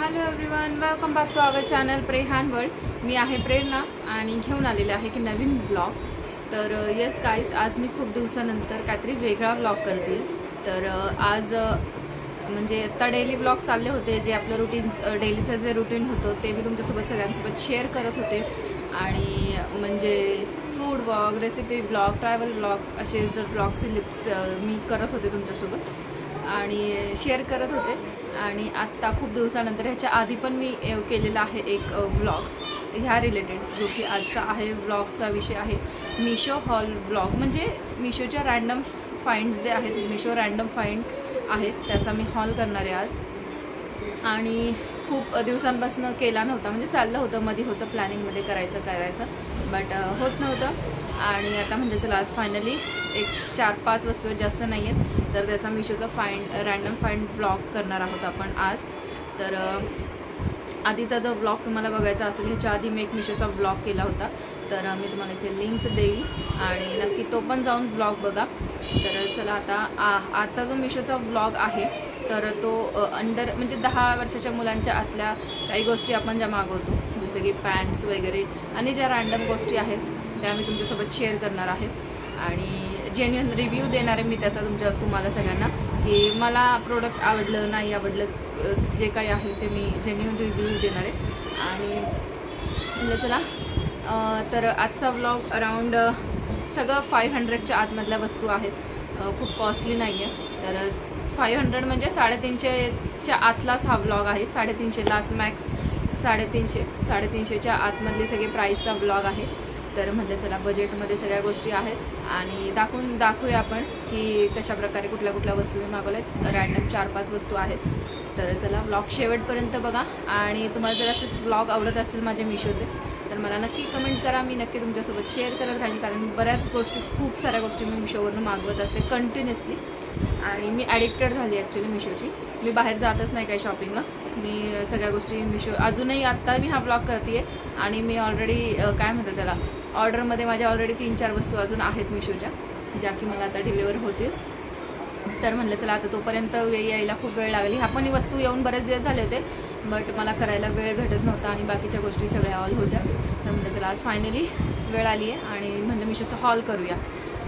Hello everyone, welcome back to our channel प्रेहान world. मी आहे प्रेरणा आणि घेऊन आलेले आहे की नवीन ब्लॉग। तर येस गाईज, आज मी खूप दिवसानंतर काहीतरी वेगळा ब्लॉग करते। तर आज म्हणजे आता डेली ब्लॉग चालले होते, जे आपलं रुटीन डेलीचं जे रुटीन होतं ते मी तुमच्यासोबत सगळ्यांसोबत शेअर करत होते। आणि म्हणजे food blog, recipe blog, travel blog असे जर ब्लॉग्स लिप्स मी करत होते तुमच्यासोबत आणि शेअर करत होते। आणि आत्ता खूप दिवसानंतर ह्याच्या आधी पण मी केलेला आहे एक व्लॉग ह्या रिलेटेड, जो की आजचा आहे व्लॉगचा विषय आहे मिशो हॉल व्लॉग। म्हणजे मिशोच्या रँडम फाइंड्स जे आहेत, मिशो रँडम फाइंड आहेत, त्याचा मी हॉल करणार आहे आज। आणि खूप दिवसांपासून केला नव्हता, म्हणजे चाललं होतं, मध्ये होतं प्लॅनिंगमध्ये करायचं बट होत नव्हतं। आणि आता म्हणजे चला आज फायनली एक 4-5 वस्तू जास्त नाही आहेत, तर त्याचा मिशोचा रँडम फाइंड व्लॉग करणार आहोत आपण आज। तर आधीचा जो व्लॉग तुम्हाला बघायचा असेल, ह्याच्या आधी मी एक मिशोचा व्लॉग केला होता, तर मी तुम्हाला इथे लिंक देईल आणि नक्की तो पण जाऊन व्लॉग बघा। तर चला आता आजचा जो मिशोचा व्लॉग आहे तर तो म्हणजे 10 वर्षाच्या मुलांच्या आतल्या काही गोष्टी आपण ज्या मागवतो, जसं की पॅन्ट्स वगैरे आणि ज्या रँडम गोष्टी आहेत त्या मी तुमच्यासोबत शेअर करणार आहे। आणि जेन्युइन रिव्ह्यू देणार आहे मी त्याचा तुम्हाला सगळ्यांना, की मला प्रोडक्ट आवडलं नाही आवडलं, जे काही आहे ते मी जेन्युइन रिव्ह्यू देणार आहे। आणि म्हणजे चला तर आजचा व्लॉग अराउंड सगळं 500च्या आतमधल्या वस्तू आहेत, खूप कॉस्टली नाही आहे। तर 500 म्हणजे 350च्या आतलाच हा व्लॉग आहे। 350 लास्ट मॅक्स 350च्या आतमधले सगळे प्राईसचा व्लॉग आहे। तर म्हणजे चला बजेटमध्ये सगळ्या गोष्टी आहेत आणि दाखवूया आपण की कशाप्रकारे कुठल्या वस्तू मी मागवल्या आहेत। रँडम 4-5 वस्तू आहेत। तर चला व्लॉग शेवटपर्यंत बघा। आणि तुम्हाला जर असेच व्लॉग आवडत असेल माझे मिशोचे तर मला नक्की कमेंट करा, मी नक्की तुमच्यासोबत शेअर करत राहील, कारण बऱ्याच गोष्टी, खूप साऱ्या गोष्टी मी मिशोवरून मागवत असते कंटिन्युअसली। आणि मी ॲडिक्टेड झाली ॲक्च्युली मिशोची। मी बाहेर जातच नाही काही शॉपिंगला, मी सगळ्या गोष्टी मिशो, अजूनही आत्ता मी हा ब्लॉग करते आहे आणि मी ऑलरेडी काय म्हणतात त्याला, ऑर्डरमध्ये माझ्या ऑलरेडी 3-4 वस्तू अजून आहेत मिशोच्या, ज्या की मला आता डिलिव्हर होतील। तर म्हणलं चला आता तोपर्यंत यायला खूप वेळ लागली, ह्या पण वस्तू येऊन बरेच दिवस झाले होते, बट मला करायला वेळ भेटत नव्हता आणि बाकीच्या गोष्टी सगळ्या ऑल होत्या। तर म्हणलं चला आज फायनली वेळ आली आहे आणि म्हणलं मिशोचा हॉल करूया।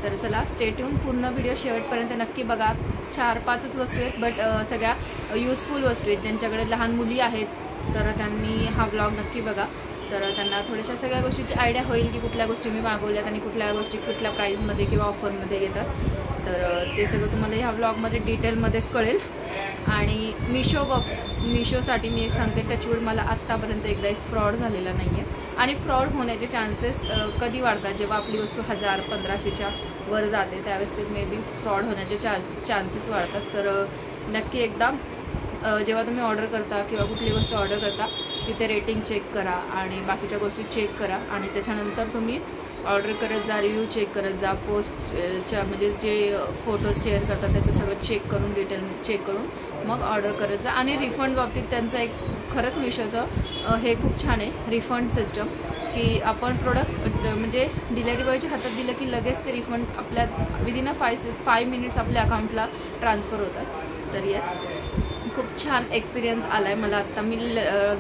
तर चला स्टे ट्यून, पूर्ण व्हिडिओ शेवटपर्यंत नक्की बघा। 4-5च वस्तू आहेत, बट सगळ्या युजफुल वस्तू आहेत। ज्यांच्याकडे लहान मुली आहेत तर त्यांनी हा व्लॉग नक्की बघा, तर त्यांना थोड्याशा सगळ्या गोष्टीची आयडिया होईल की कुठल्या गोष्टी मी मागवल्यात आणि कुठल्या गोष्टी कुठल्या प्राईजमध्ये किंवा ऑफरमध्ये येतात। तर ते सगळं तुम्हाला ह्या व्लॉगमध्ये डिटेलमध्ये कळेल। आणि मिशोसाठी मी एक सांगते, टचवूड मला आत्तापर्यंत एकदाही फ्रॉड झालेला नाही आहे। आणि फ्रॉड होण्याचे चान्सेस कधी वाढतात, जेव्हा आपली वस्तू 1000-1500च्या वर जाते, त्यावेळेस ते मे बी फ्रॉड होण्याचे चान्सेस वाढतात। तर नक्की एकदा जेव्हा तुम्ही ऑर्डर करता किंवा कुठली गोष्ट ऑर्डर करता, तिथे रेटिंग चेक करा आणि बाकीच्या गोष्टी चेक करा आणि त्याच्यानंतर तुम्ही ऑर्डर करत जा, रिव्ह्यू चेक करत जा, पोस्टच्या म्हणजे जे फोटोज शेअर करतात त्याचं सगळं चेक करून, डिटेल चेक करून मग ऑर्डर करत जा। आणि रिफंड बाबतीत त्यांचं एक खरंच मिशोचं हे खूप छान आहे, रिफंड सिस्टम, की आपण प्रोडक्ट म्हणजे डिलेवरी बॉयच्या हातात दिलं की लगेच ते रिफंड आपल्या विदिन 5 मिनिट्स आपल्या अकाउंटला ट्रान्सफर होतात। तर येस, खूप छान एक्सपिरियन्स आला आहे मला आत्ता। मी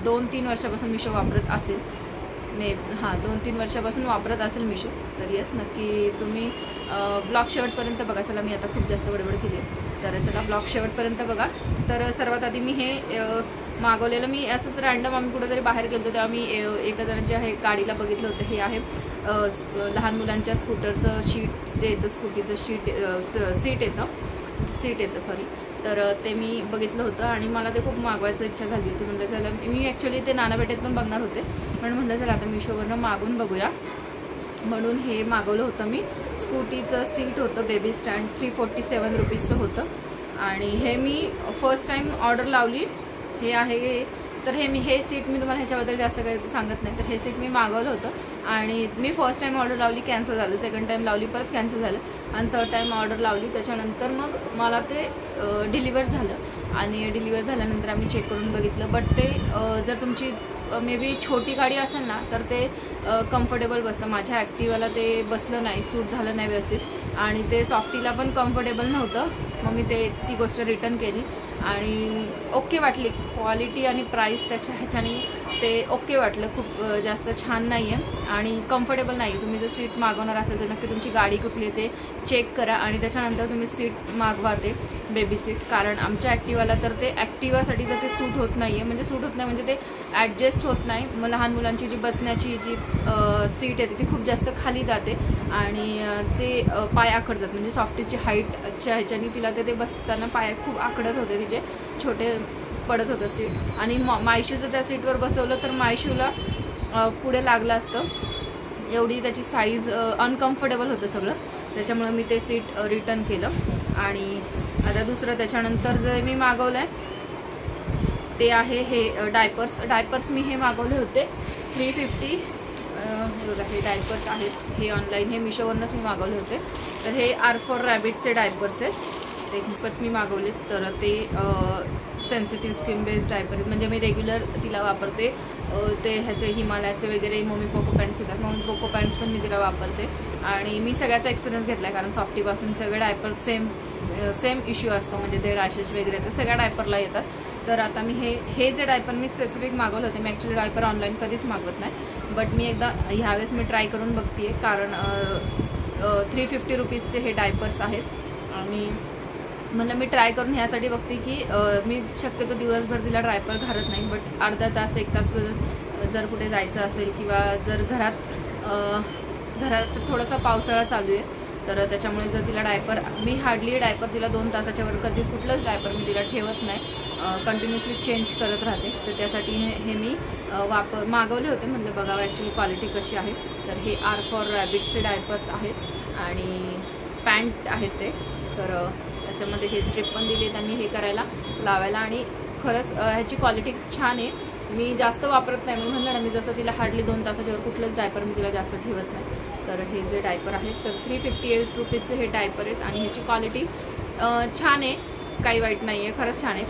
2-3 वर्षापासून मिशो वापरत असेल, 2-3 वर्षापासून वापरत असेल मिशो। तर येस, नक्की तुम्ही ब्लॉग शेवटपर्यंत बघा। चला मी आता खूप जास्त बडबड केली आहे, तर चला ब्लॉग शेवटपर्यंत बघा। तर सर्वात आधी मी हे मागवलेलं, मी असंच रँडम आम्ही कुठेतरी बाहेर गेलो होतो तेव्हा मी एका जणांच्या हे गाडीला बघितलं होतं। हे आहे लहान मुलांच्या स्कूटरचं शीट जे येतं, स्कूटीचं सीट येतं सॉरी। तर ते मी बघितलं होतं आणि मला ते खूप मागवायची इच्छा झाली होती। म्हणलं चला, मी ॲक्च्युली ते नानापेठेत पण बघणार होते, पण म्हणलं चला आता मिशोवरनं मागून बघूया, म्हणून हे मागवलं होतं मी। स्कूटीचं सीट होतं, बेबी स्टँड, 347 रुपीजचं होतं। आणि हे मी फर्स्ट टाईम ऑर्डर लावली, हे आहे। तर हे सीट मी तुम्हाला ह्याच्याबद्दल जास्त काही सांगत नाही, तर हे सीट मी मागवलं होतं आणि मी फर्स्ट टाईम ऑर्डर लावली, कॅन्सल झालं, सेकंड टाईम लावली, परत कॅन्सल झालं, आणि थर्ड टाईम ऑर्डर लावली, त्याच्यानंतर मग मला ते डिलिव्हर झालं। आणि डिलिव्हर झाल्यानंतर आम्ही चेक करून बघितलं, बट ते जर तुमची मे बी छोटी गाडी असेल ना तर ते कम्फर्टेबल बसतं। माझ्या ॲक्टिवाला ते बसलं नाही, सूट झालं नाही व्यवस्थित, आणि ते सॉफ्टीला पण कम्फर्टेबल नव्हतं। मग मी ती गोष्ट रिटर्न केली आणि ओके वाटली क्वालिटी आणि प्राईस त्याच्या ह्याच्याने ते ओके वाटलं. खूप जास्त छान नाही आहे आणि कम्फर्टेबल नाही आहे. तुम्ही जर सीट मागवणार असेल तर नक्की तुमची गाडी कुठली आहे ते चेक करा आणि त्याच्यानंतर तुम्ही सीट मागवा ते बेबी सीट. कारण आमच्या ॲक्टिवाला तर ते ॲक्टिवासाठी तर ते सूट होत नाही आहे. म्हणजे सूट होत नाही म्हणजे ते ॲडजस्ट होत नाही. मग लहान मुलांची जी बसण्याची जी सीट आहे ती खूप जास्त खाली जाते आणि ते पाय आखडतात. म्हणजे सॉफ्टीची हाईटच्या ह्याच्याने तिला ते बसताना पाय खूप आखडत होते, तिचे छोटे पडत होतं सीट. आणि मायशूचं त्या सीटवर बसवलं तर मायशूला पुढे लागलं असतं. एवढी त्याची साईज अनकम्फर्टेबल होतं सगळं. त्याच्यामुळं मी ते सीट रिटर्न केलं. आणि आता दुसरं त्याच्यानंतर जे मी मागवलं आहे ते आहे हे डायपर्स मी हे मागवले होते 350. बघा हे डायपर्स आहेत, हे ऑनलाईन हे मिशोवरूनच मी मागवले होते. तर हे R4 रॅबिटचे डायपर्स आहेत. ते डायपर्स मी मागवले. तर ते सेन्सिटिव्ह स्किन बेस्ड डायपर आहेत. म्हणजे मी रेग्युलर तिला वापरते. ते ह्याचे हिमालयाचे वगैरे मम्मी पोको पॅन्ट्स येतात, मम्मी पोको पॅन्ट्स पण मी तिला वापरते. आणि मी सगळ्याचा एक्सपिरियन्स घेतला आहे कारण सॉफ्टीपासून सगळे डायपर सेम इश्यू असतो. म्हणजे ते रॅशेस वगैरे तर सगळ्या डायपरला येतात. तर आता मी हे जे डायपर मी स्पेसिफिक मागवलं होते, मी ॲक्च्युली डायपर ऑनलाईन कधीच मागवत नाही, बट मी एकदा ह्यावेळेस मी ट्राय करून बघते आहे. कारण 350 रुपीजचे हे डायपर्स आहेत. आणि म्हणलं मी ट्राय करून ह्यासाठी बघते की मी शक्यतो दिवसभर तिला डायपर घालत नाही, बट अर्धा तास 1 तास जर कुठे जायचं असेल किंवा जर घरात थोडासा पावसाळा चालू आहे तर त्याच्यामुळे जर तिला डायपर मी हार्डली डायपर तिला 2 तासाच्या वर कधीच कुठलंच डायपर मी तिला ठेवत नाही, कंटिन्युअसली चेंज करत राहते. तर त्यासाठी हे मी मागवले होते. म्हटलं बघावं ॲक्च्युली क्वालिटी कशी आहे. तर हे R4 रॅबिटचे डायपर्स आहेत आणि पॅन्ट आहेत ते. तर त्याच्यामध्ये हे स्ट्रिप पण दिली त्यांनी हे करायला लावायला आणि खरंच ह्याची क्वालिटी छान आहे. मी जास्त वापरत नाही म्हणून म्हणलं ना, मी जसं तिला हार्डली 2 तासाच्या वर कुठलंच डायपर मी तिला जास्त ठेवत नाही. तर हे जे डायपर आहेत तर 358 रुपीजचे हे डायपर आहेत आणि ह्याची क्वालिटी छान आहे, काही वाईट नाही आहे, खरंच छान आहे.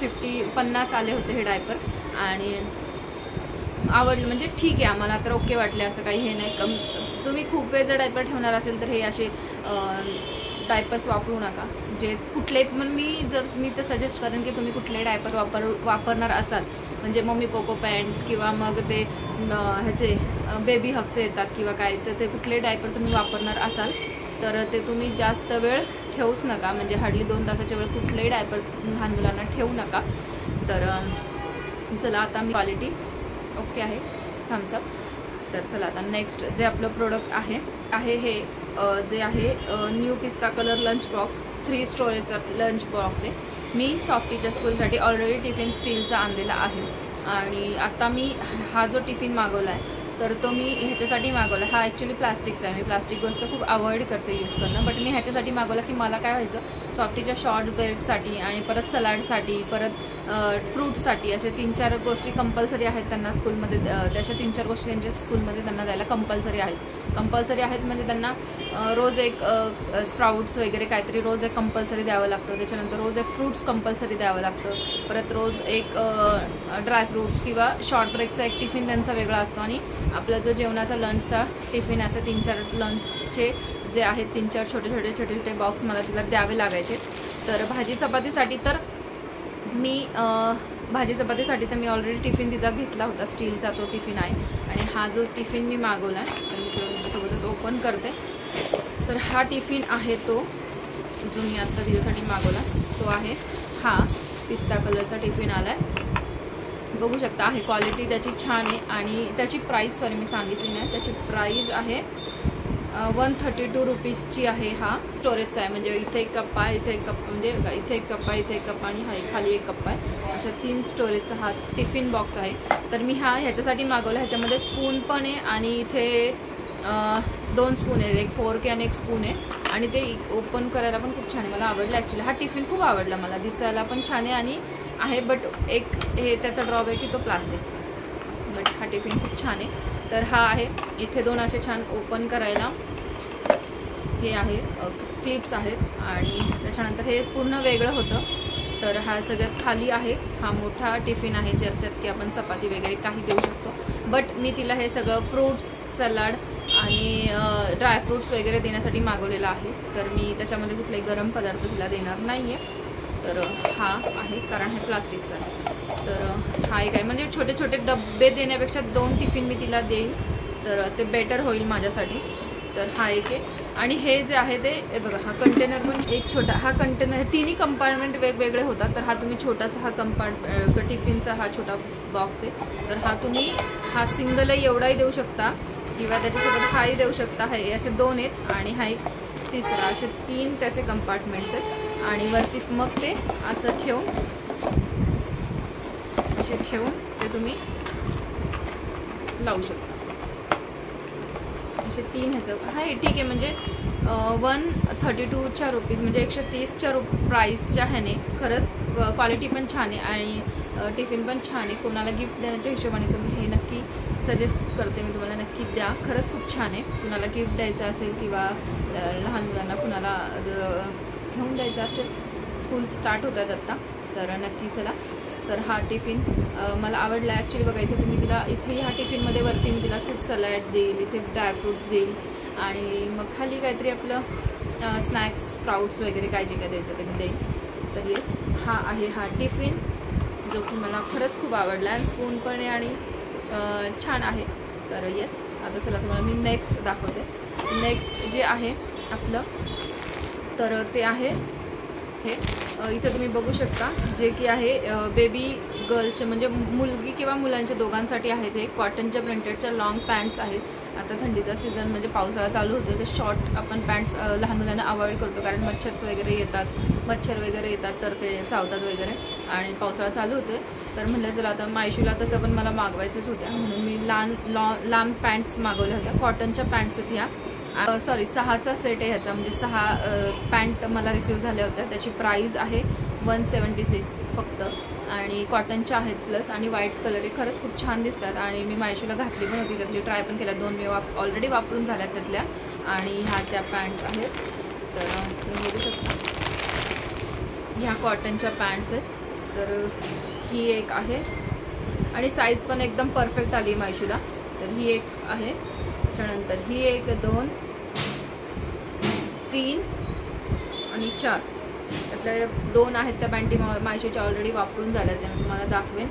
50 आले होते हे डायपर आणि आवडलं. म्हणजे ठीक आहे, आम्हाला तर ओके वाटले, असं काही हे नाही. तुम्ही खूप वेळ जर डायपर ठेवणार असेल तर हे असे डायपर्स वापरू नका. जे कुठले पण मी तर सजेस्ट करेन की तुम्ही कुठले डायपर वापरणार असाल, म्हणजे मम्मी पोको पॅन्ट किंवा मग ते ह्याचे बेबी हगचे येतात किंवा काय, तर ते कुठले डायपर तुम्ही वापरणार असाल तर ते तुम्ही जास्त वेळ ठेवूच नका. म्हणजे हार्डली 2 तासाच्या वेळ कुठलेही डायपर लहान मुलांना ठेवू नका. तर चला आता मी क्वालिटी ओके आहे थम्सअप. तर चला आता नेक्स्ट जे आपलं प्रोडक्ट आहे हे जे आहे new pista colour lunch box 3 स्टोरेजचा लंच बॉक्स आहे. मी सॉफ्टीच्या स्कूलसाठी ऑलरेडी टिफिन स्टीलचा आणलेला आहे आणि आता मी हा जो टिफिन मागवला आहे तर तो मी ह्याच्यासाठी मागवला. हा ॲक्च्युली प्लास्टिकचा आहे. मी प्लास्टिक गोष्ट खूप अवॉइड करते यूज करणं, बट मी ह्याच्यासाठी मागवला की मला काय व्हायचं, सॉफ्टीच्या शॉर्ट ब्रेडसाठी आणि परत सलाडसाठी परत फ्रूट्ससाठी असे 3-4 गोष्टी कंपल्सरी आहेत त्यांना स्कूलमध्ये. त्याच्या 3-4 गोष्टी त्यांच्या स्कूलमध्ये त्यांना द्यायला कंपल्सरी आहेत. म्हणजे त्यांना रोज एक स्प्राउट्स वगैरे काहीतरी रोज एक कंपल्सरी द्यावं लागतं. त्याच्यानंतर रोज एक फ्रूट्स कंपल्सरी द्यावं लागतं. परत रोज एक ड्रायफ्रूट्स किंवा शॉर्ट ब्रेकचा एक टिफिन त्यांचा वेगळा असतो आणि आपला जो जेवणाचा लंचचा टिफिन असे 3-4 लंचचे जे आहेत 3-4 छोटे बॉक्स मला तिला द्यावे लागायचे. तर भाजी चपातीसाठी तर मी ऑलरेडी टिफिन तिचा घेतला होता, स्टीलचा तो टिफिन आहे. आणि हा जो टिफिन मी मागवला आहे तर मी तुमच्यासोबतच ओपन करते. तर हा टिफिन आहे तो जो मी आत्ता तिच्यासाठी मागवला, तो आहे हा पिस्ता कलरचा टिफिन आला आहे. बघू शकता आहे क्वालिटी त्याची छान आहे आणि त्याची प्राईस मी सांगितली नाही. त्याची प्राईस आहे 132 रुपीजची आहे. हा स्टोरेजचा आहे. म्हणजे इथे एक कप्पा आहे, इथे एक कप्पा, म्हणजे इथे एक कप्पा, इथे एक कप्पा आणि हा खाली एक कप्पा आहे. अशा 3 स्टोरेजचा हा टिफिन बॉक्स आहे. तर मी ह्याच्यासाठी मागवला. ह्याच्यामध्ये स्पून पण आहे आणि इथे 2 स्पून आहे, एक फोर्क आणि एक स्पून आहे. आणि ते ओपन करायला पण खूप छान आहे, मला आवडलं ॲक्च्युली. हा टिफिन खूप आवडला मला, दिसायला पण छान आहे बट एक हे त्याचा ड्रॉबॅक की तो प्लास्टिकचा, बट हा टिफिन खूप छान आहे. तर हा आहे. इथे 2 असे छान ओपन करायला हे आहे क्लिप्स आहेत आणि त्याच्यानंतर हे पूर्ण वेगळं होतं. तर हा सगळ्यात खाली आहे. हा मोठा टिफिन आहे ज्याच्यात की आपण चपाती वगैरे काही देऊ शकतो. बट मी तिला हे सगळं फ्रूट्स, सलाड आणि ड्रायफ्रूट्स वगैरे देण्यासाठी मागवलेलं आहे. तर मी त्याच्यामध्ये कुठलाही गरम पदार्थ तिला देणार नाही आहे. तर हा आहे, कारण हे प्लास्टिकचा आहे. तर हा एक आहे, म्हणजे छोटे छोटे डब्बे देण्यापेक्षा 2 टिफिन मी तिला देईन, तर ते बेटर होईल माझ्यासाठी. तर हा एक आहे. आणि हे जे आहे ते बघा, हा कंटेनर पण एक छोटा, हा कंटेनर तिन्ही कंपार्टमेंट वेगवेगळे होतात. तर हा तुम्ही छोटासा हा टिफिनचा हा छोटा बॉक्स आहे. तर हा तुम्ही हा सिंगलही एवढाही देऊ शकता किंवा त्याच्यासोबत हाही देऊ शकता. हे असे 2 आहेत आणि हा एक तिसरा, असे 3 त्याचे कंपार्टमेंट्स आहेत. आणि वरती मग ते असं ठेवून, असे ठेवून ते तुम्ही लावू शकता. असे 3 ह्याचं आहे. ठीक आहे, म्हणजे 132च्या रुपीज, म्हणजे 130च्या प्राईसच्या ह्याने खरंच क्वालिटी पण छान आहे आणि टिफिन पण छान आहे. कोणाला गिफ्ट देण्याच्या हिशोबाने तुम्ही हे नक्की सजेस्ट करते मी तुम्हाला, नक्की द्या. खरंच खूप छान आहे. कुणाला गिफ्ट द्यायचं असेल किंवा लहान मुलांना कुणाला घेऊन द्यायचं असेल, स्कूल स्टार्ट होतात आत्ता, तर नक्की चला. तर हा टिफिन मला आवडला ॲक्च्युली. बघा इथे तुम्ही तिला, इथे ह्या टिफिनमध्ये वरती मी तिला सॅलड देईल, इथे ड्रायफ्रूट्स देईल आणि मग खाली काहीतरी आपलं स्नॅक्स, स्प्राउट्स वगैरे काय जे काय द्यायचं ते मी देईल. तर येस, हा आहे हा टिफिन, जो की मला खरंच खूप आवडला आणि स्पून पण आहे आणि छान आहे. तर येस, आता चला तुम्हाला मी नेक्स्ट दाखवते. नेक्स्ट जे आहे आपलं, तर ते आहे हे. इथे तुम्ही बघू शकता, जे की आहे बेबी गर्लचे, म्हणजे मुलगी किंवा मुलांच्या दोघांसाठी आहेत. हे कॉटनच्या प्रिंटेडच्या लॉंग पॅन्ट्स आहेत. आता थंडीचा सीझन म्हणजे पावसाळा चालू होतो, तर शॉर्ट आपण पॅन्ट्स लहान मुलांना अवॉइड करतो, कारण मच्छर वगैरे येतात तर ते चावतात वगैरे, आणि पावसाळा चालू होतो. तर म्हटलं चला आता मायशूला तसं पण मला मागवायचंच होत्या, म्हणून मी लांब पॅन्ट्स मागवल्या होत्या. कॉटनच्या पॅन्ट्स आहेत ह्या. 6चा सेट आहे ह्याचा, म्हणजे 6 पॅन्ट मला रिसीव्ह झाल्या होत्या. त्याची प्राईज आहे 176 फक्त, आणि कॉटनच्या आहेत प्लस, आणि व्हाईट कलर आहे. खरंच खूप छान दिसतात आणि मी मायशूला घातली पण होती, त्यातली ट्राय पण केल्या. 2 मी ऑलरेडी वापरून झाल्यात त्यातल्या, आणि ह्या त्या पॅन्ट्स आहेत. तर तुम्ही बघू शकता, ह्या कॉटनच्या पॅन्ट्स आहेत. तर ही एक आहे आणि साईज पण एकदम परफेक्ट आली मायशूला. तर ही एक आहे, त्याच्यानंतर ही एक, 2, 3 आणि 4. त्यातल्या 2 आहेत त्या पॅन्टी मायशूच्या ऑलरेडी वापरून झाल्या, त्या मी तुम्हाला दाखवेन,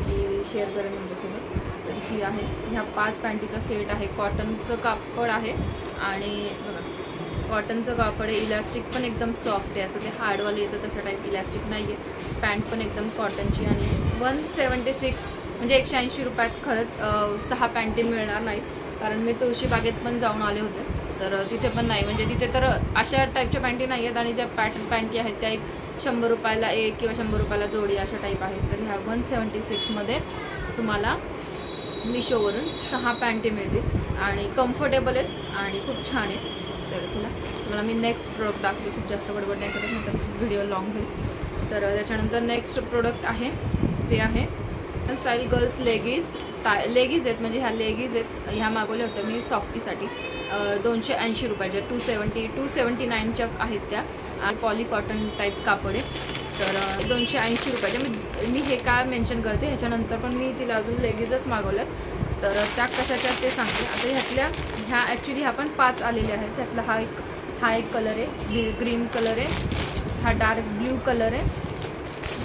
मी शेअर करेन तुमच्यासोबत. तर ही आहे, ह्या 5 पॅन्टीचा सेट आहे. कॉटनचं कापड आहे आणि कॉटनचं कापड आहे. इलास्टिक पण एकदम सॉफ्ट आहे, असं ते हार्डवाले येतं तशा टाईप इलास्टिक नाही आहे. पॅन्ट पण एकदम कॉटनची, आणि 176 म्हणजे 180 रुपयात खरंच 6 पॅन्टी मिळणार नाहीत, कारण मी तुळशीबागेत पण जाऊन आले होते, तर तिथे पण नाही, म्हणजे तिथे तर अशा टाईपच्या पॅन्टी नाही आहेत. आणि ज्या पॅन्टी आहेत त्या एक 100 रुपयाला एक किंवा 100 रुपयाला जोडी अशा टाईप आहेत. तर ह्या 176मध्ये तुम्हाला मिशोवरून 6 पॅन्टी मिळतील आणि कम्फर्टेबल आहेत आणि खूप छान आहेत. तर चला तुम्हाला मी नेक्स्ट प्रोडक्ट दाखवते. खूप जास्त बडबड नाही करत, नंतर व्हिडिओ लॉंग होईल. तर त्याच्यानंतर नेक्स्ट प्रोडक्ट आहे ते आहे स्टाईल गर्ल्स लेगीज आहेत, म्हणजे ह्या लेगीज आहेत. ह्या मागवल्या होत्या मी सॉफ्टीसाठी 280 रुपयाच्या. 279च्या आहेत त्या, पॉली कॉटन टाईप कापड आहे. तर 280 रुपयाच्या. मी हे काय मेन्शन करते, ह्याच्यानंतर पण मी तिला अजून लेगीजच मागवल्यात, तर त्या कशाच्या ते सांगते. आता ह्या ॲक्च्युली ह्या पण 5 आलेल्या आहेत. त्यातला हा एक कलर आहे, ग्रीन कलर आहे, हा डार्क ब्ल्यू कलर आहे,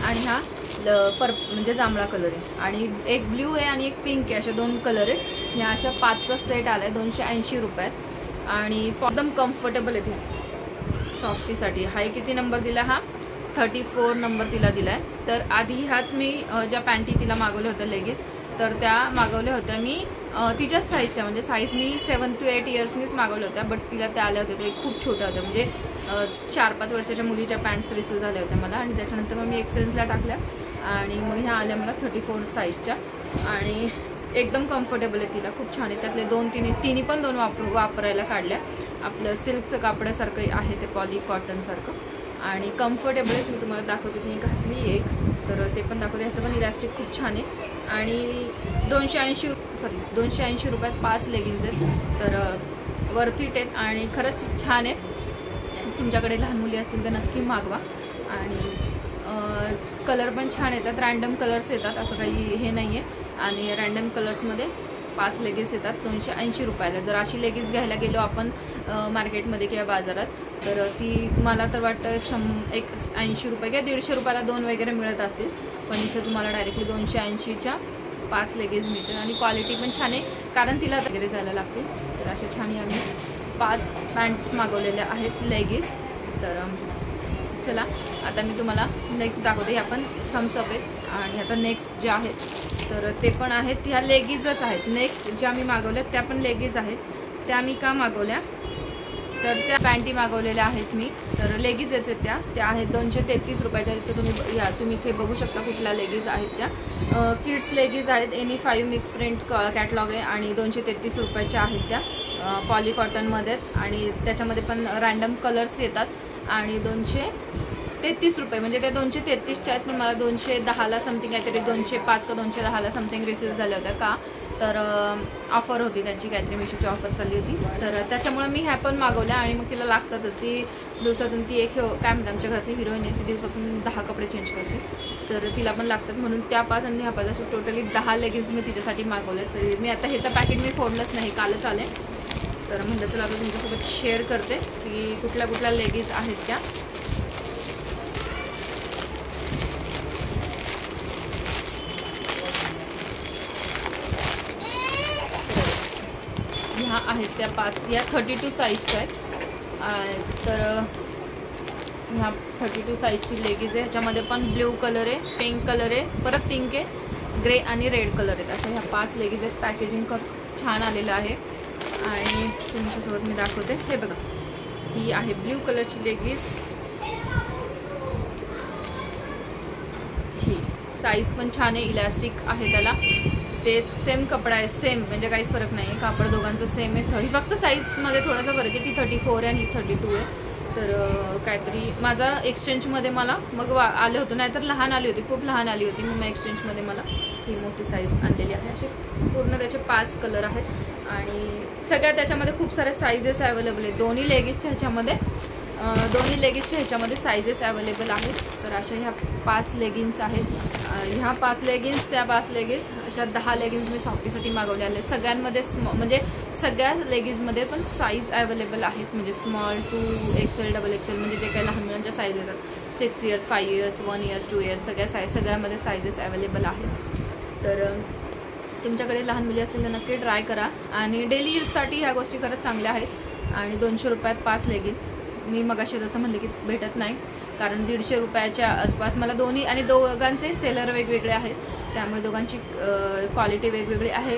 आणि हा म्हणजे जांभळा कलर आहे, आणि एक ब्ल्यू आहे आणि एक पिंक आहे, अशा 2 कलर आहेत. ह्या अशा 5चा सेट आला आहे 280 रुपयात, आणि एकदम कम्फर्टेबल आहे ते सॉफ्टीसाठी. हा किती नंबर दिला, हा 34 नंबर तिला दिला आहे. तर आधी ह्याच मी ज्या पॅन्टी तिला मागवल्या होत्या लेगीज, तर त्या मागवल्या होत्या मी तिच्याच साईजच्या, म्हणजे साईज मी 7 to 8 इयर्सनीच मागवल्या होत्या, बट तिला त्या आल्या होत्या ते खूप छोट्या होत्या, म्हणजे 4-5 वर्षाच्या मुलीच्या पॅन्ट्स रिसीव्ह झाल्या होत्या मला. आणि त्याच्यानंतर मग मी एक्सचेंजला टाकल्या आणि मग ह्या आल्या मला 34 साईजच्या, आणि एकदम कम्फर्टेबल आहे तिला, खूप छान आहे. त्यातले तिन्ही पण 2 वापरायला काढल्या. आपलं सिल्कचं कापडासारखं आहे ते, पॉली कॉटनसारखं, आणि कम्फर्टेबल आहे. मी तुम्हाला दाखवते, ती घातली एक, तर ते पण दाखवते. ह्याचं पण इलास्टिक खूप छान आहे, आणि 280 रुपयात 5 लेगिन्स आहेत. तर वर्थ इट आहेत आणि खरंच छान आहेत. तुमच्याकडे लहान मुली असतील तर नक्की मागवा. आणि कलर पण छान येतात, रँडम कलर्स येतात, असं काही हे नाही आहे. आणि रँडम कलर्समध्ये 5 लेगिन्स येतात 280 रुपयाला. जर अशी लेगिन्स घ्यायला गेलो आपण मार्केटमध्ये किंवा बाजारात, तर ती मला तर वाटतं 80 रुपये किंवा 150 रुपयाला 2 वगैरे मिळत असतील. पण इथे तुम्हाला डायरेक्टली 280च्या 5 लेगिन्स मिळतील आणि क्वालिटी पण छान आहे, कारण तिला वगैरे जायला लागते. तर अशा छान आम्ही 5 पॅन्ट्स मागवलेल्या आहेत लेगिन्स. तर चला आता मी तुम्हाला नेक्स्ट दाखवते. ह्या पण थम्सअप आहेत आणि आता नेक्स्ट ज्या आहेत तर ते पण आहेत, ह्या लेगिन्सच आहेत. नेक्स्ट ज्या मी मागवल्या त्या पण लेगिन्स आहेत. त्या मी का मागवल्या तर त्या पॅन्टी मागवलेल्या आहेत मी. तर लेगिन्स आहेत त्या आहेत 233 रुपयाच्या. इथे तुम्ही इथे बघू शकता कुठल्या लेगिन्स आहेत त्या. किड्स लेगिन्स आहेत, एनी 5 मिक्स प्रिंट कॅटलॉग आहे आणि 233 रुपयाच्या आहेत त्या. पॉली कॉटनमध्ये आणि त्याच्यामध्ये पण रँडम कलर्स येतात आणि 233 रुपये म्हणजे त्या 233च्या आहेत. पण मला 210ला समथिंग काहीतरी 205 का 210ला समथिंग रिसीव्ह झाल्या होत्या का, तर ऑफर होती त्यांची, काहीतरी मिशोची ऑफर चालली होती. तर त्याच्यामुळे मी ह्या पण मागवल्या आणि मग तिला लागतातच. ती दिवसातून ती एक काय म्हणते आमच्या घरातली हिरोईन आहे, ती दिवसातून 10 कपडे चेंज करते, तर तिला पण लागतात म्हणून त्या 5 आणि ह्या 5 असे टोटली 10 लेगिन्स मी तिच्यासाठी मागवले. तरी मी आता हे तर पॅकेट मी फोडलंच नाही, कालच आले. तर म्हणलं चला आता तुमच्यासोबत शेअर करते की कुठल्या कुठल्या लेगिन्स आहेत त्या. ह्या आहेत त्या 5, या 32 साईजच्या आहेत. तर ह्या 32 साईजची लेगिन्स आहे. ह्याच्यामध्ये पण ब्ल्यू कलर आहे, पिंक कलर आहे, परत पिंक आहे, ग्रे आणि रेड कलर आहेत. अशा ह्या 5 लेगिन्स आहेत. पॅकेजिंग खूप छान आलेलं आहे आणि तुमच्यासोबत मी दाखवते. हे बघा, ही आहे ब्ल्यू कलरची लेगिन्स. ही साईज पण छान आहे, इलास्टिक आहे त्याला. तेच सेम कपडा आहे, सेम म्हणजे काहीच फरक नाही आहे. कापड दोघांचं सेम आहे. फक्त साईजमध्ये थोडासा फरक आहे. ती 34 आहे आणि ही 32 आहे. तर काहीतरी माझा एक्सचेंजमध्ये मला मग आलं होतं, नाहीतर लहान आली होती, खूप लहान आली होती. मग एक्सचेंजमध्ये मला ही मोठी साईज आणलेली आहे. असे पूर्ण त्याचे 5 कलर आहेत आणि सगळ्या त्याच्यामध्ये खूप सारे साईजेस अवेलेबल आहेत. दोन्ही लेगिन्सच्या ह्याच्यामध्ये साईजेस अवेलेबल आहेत. तर अशा ह्या 5 लेगिन्स आहेत. ह्या 5 लेगिन्स, त्या 5 लेगिन्स, अशा 10 लेगिन्स मी सॉफ्टीसाठी मागवल्या आहेत. सगळ्यांमध्ये म्हणजे सगळ्या लेगिन्समध्ये पण साईज अवेलेबल आहेत, म्हणजे स्मॉल टू XL, XXL म्हणजे जे काही लहान मुलांच्या साईज येतात, 6 इयर्स, 5 इयर्स, 1 इयर्स, 2 इयर्स, सगळ्यामध्ये साईजेस अवेलेबल आहेत. तर तुमच्याकडे लहान मुली असेल तर नक्की ट्राय करा आणि डेली यूजसाठी ह्या गोष्टी खरंच चांगल्या आहेत. आणि 200 रुपयात 5 लेगिन्स मी मगाशी जसं म्हणले की भेटत नाही, कारण 150 रुपयाच्या आसपास मला दोन्ही, आणि दोघांचे सेलर वेगवेगळे आहेत, त्यामुळे दोघांची क्वालिटी वेगवेगळी आहे.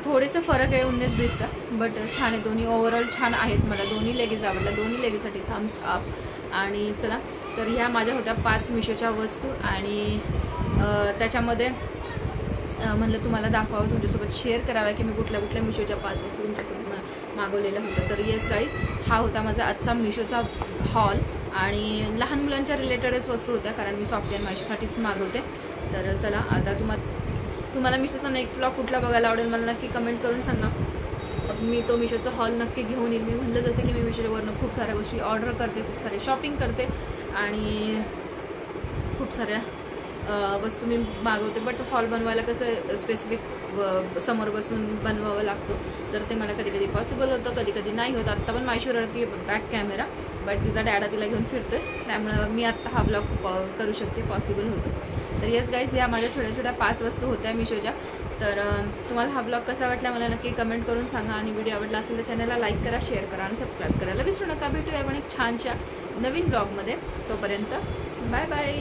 थोडेसे फरक आहे 19-20चा, बट छान आहे. दोन्ही ओव्हरऑल छान आहेत. मला दोन्ही लेगिन्स आवडल्या. दोन्ही लेगिन्ससाठी थम्स अप. आणि चला, तर ह्या माझ्या होत्या 5 मिशोच्या वस्तू आणि त्याच्यामध्ये म्हणलं तुम्हाला दाखवावं, तुमच्यासोबत शेअर कराव्या की मी कुठल्या कुठल्या मिशोच्या 5 वस्तू तुमच्यासोबत मागवलेल्या होत्या. तर येस गाईज, हा होता माझा आजचा मिशोचा हॉल आणि लहान मुलांच्या रिलेटेडच वस्तू होत्या, कारण मी सॉफ्टवेअर मिशोसाठीच मागवते. तर चला, आता तुम्हाला मिशोचा नेक्स्ट ब्लॉग कुठला बघायला आवडेल मला नक्की कमेंट करून सांगा. मी तो मिशोचा हॉल नक्की घेऊन येईल. मी म्हणलं जसं की मी मिशोवरनं खूप साऱ्या गोष्टी ऑर्डर करते, खूप सारे शॉपिंग करते आणि खूप साऱ्या वस्तू मी मागवते, बट हॉल बनवायला कसं स्पेसिफिक समोर बसून बनवावं लागतो, तर ते मला कधी कधी पॉसिबल होतं, कधी कधी नाही होतं. आत्ता पण माझी रडती बॅक कॅमेरा, बट तिचा डॅडा तिला घेऊन फिरतोय, त्यामुळं मी आत्ता हा ब्लॉग करू शकते, पॉसिबल होतं. तर येस गाईज, या माझ्या छोट्या छोट्या 5 वस्तू होत्या मिशोच्या. तर तुम्हाला हा ब्लॉग कसा वाटला मला नक्की कमेंट करून सांगा आणि व्हिडिओ आवडला असेल तर चॅनलला लाईक करा, शेअर करा आणि सबस्क्राईब करायला विसरू नका. भेटूया आपण एक छानशा नवीन ब्लॉगमध्ये. तोपर्यंत बाय बाय.